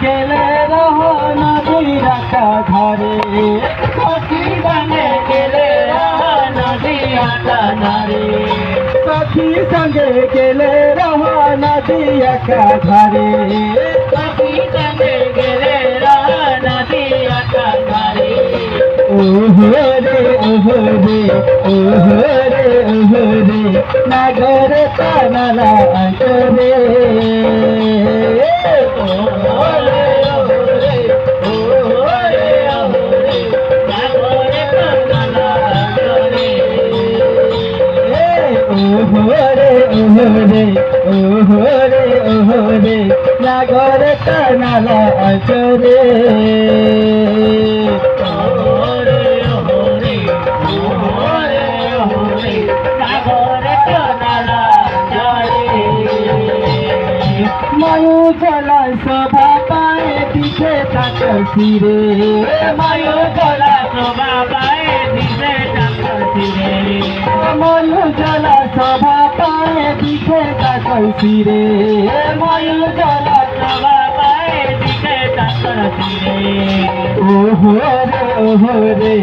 গেলে রহ নদীর একটা ধারে, সখী সঙ্গে গেলে রহ নদীর একটা ধারে, সখী সঙ্গে গেলে রহ নদী একটা ধারে, সখী সঙ্গে গেলে রহ নদীর একটা ধারে। ওহো রে ওহো রে ওহো রে ওহো রে নাগর কানালা করে। ওরে ওরে ওরে ওরে সাগরে কানালা করে। ওহরে ওহরে ওহরে ওহরে নাগর কানালা করে। ওরে ওরে ওরে ওরে সাগরে কানালা করে। মায়ু জলা শোভা পায়ে পিছে তাকছি রে, মায়ু জলা শোভা পায়ে দিশে তাকছি রে, মায়ু জলা শোভা পায়ে পিছে তাকছি রে, মায়ু জলা শোভা পায়ে দিশে তাকছি রে। ওহরে ওহরে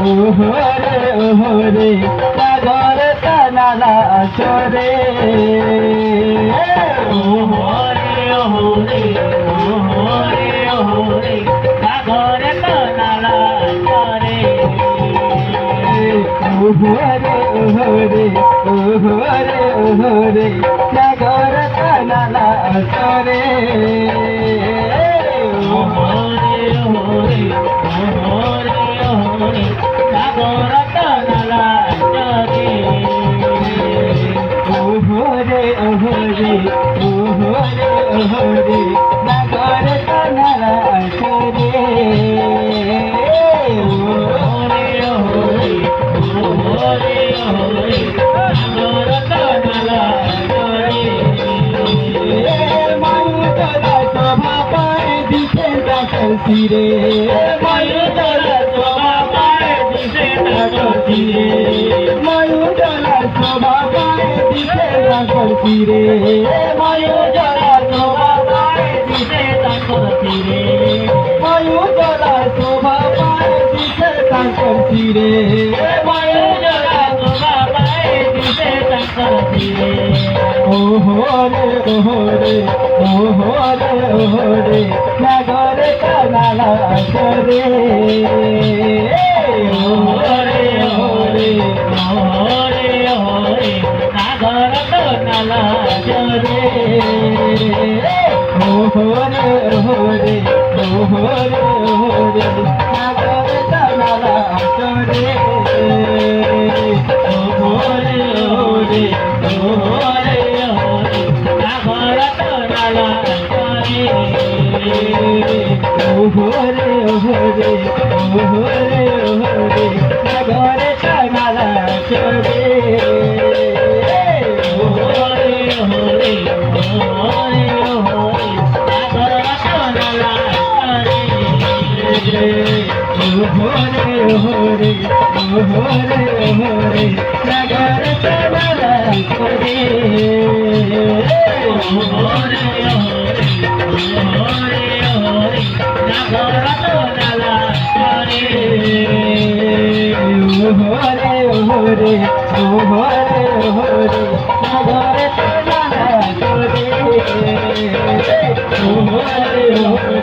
ওহরে ওহরে নাগর কানালা করে। ওরে ওরে ওরে ওরে সাগরে কানালা করে। ওহরে ওহরে ওহরে ওহরে নাগর কানালা করে। ওরে ওরে ওরে ওরে সাগরে কানালা করে। ওহরে ওহরে ওহরে ওহরে নাগর কানালা করে। ওরে ওরে ওরে ওরে সাগরে কানালা করে। মায়ু জলা শোভা পায়ে দিছে তাকছি রে, মায়ু জলা শোভা পায়ে দিশে তাকছি রে, মায়ু জলা শোভা পায়ে দিছে তাকছি রে, মায়ু জলা শোভা পায়ে দিশে তাকছি রে, মায়ু জলা শোভা পায়ে দিছে তাকছি রে। মায়ু জলা শোভা পায়ে দিশে তাকছি রে। ওহরে ওহরে ওহরে ওহরে নাগর কানালা করে। ওরে ওরে ওরে ওরে সাগর কানালা করে। ওহরে ওহরে ওহরে ওহরে নাগর কানালা করে। ওরে ওরে ওরে ওরে সাগর কানালা করে। ওহরে ওহরে ওহরে ওহরে নাগর কানালা করে। ওরে ওরে ওরে ওরে সাগর কানালা করে। ওহরে ওহরে ওহরে ওহরে নাগর কানালা করে। ওরে ওরে ওরে ওরে সাগর কানালা করে। ওহরে ওহরে ওহরে ওহরে নাগর কানালা করে। ওহরে ওহরে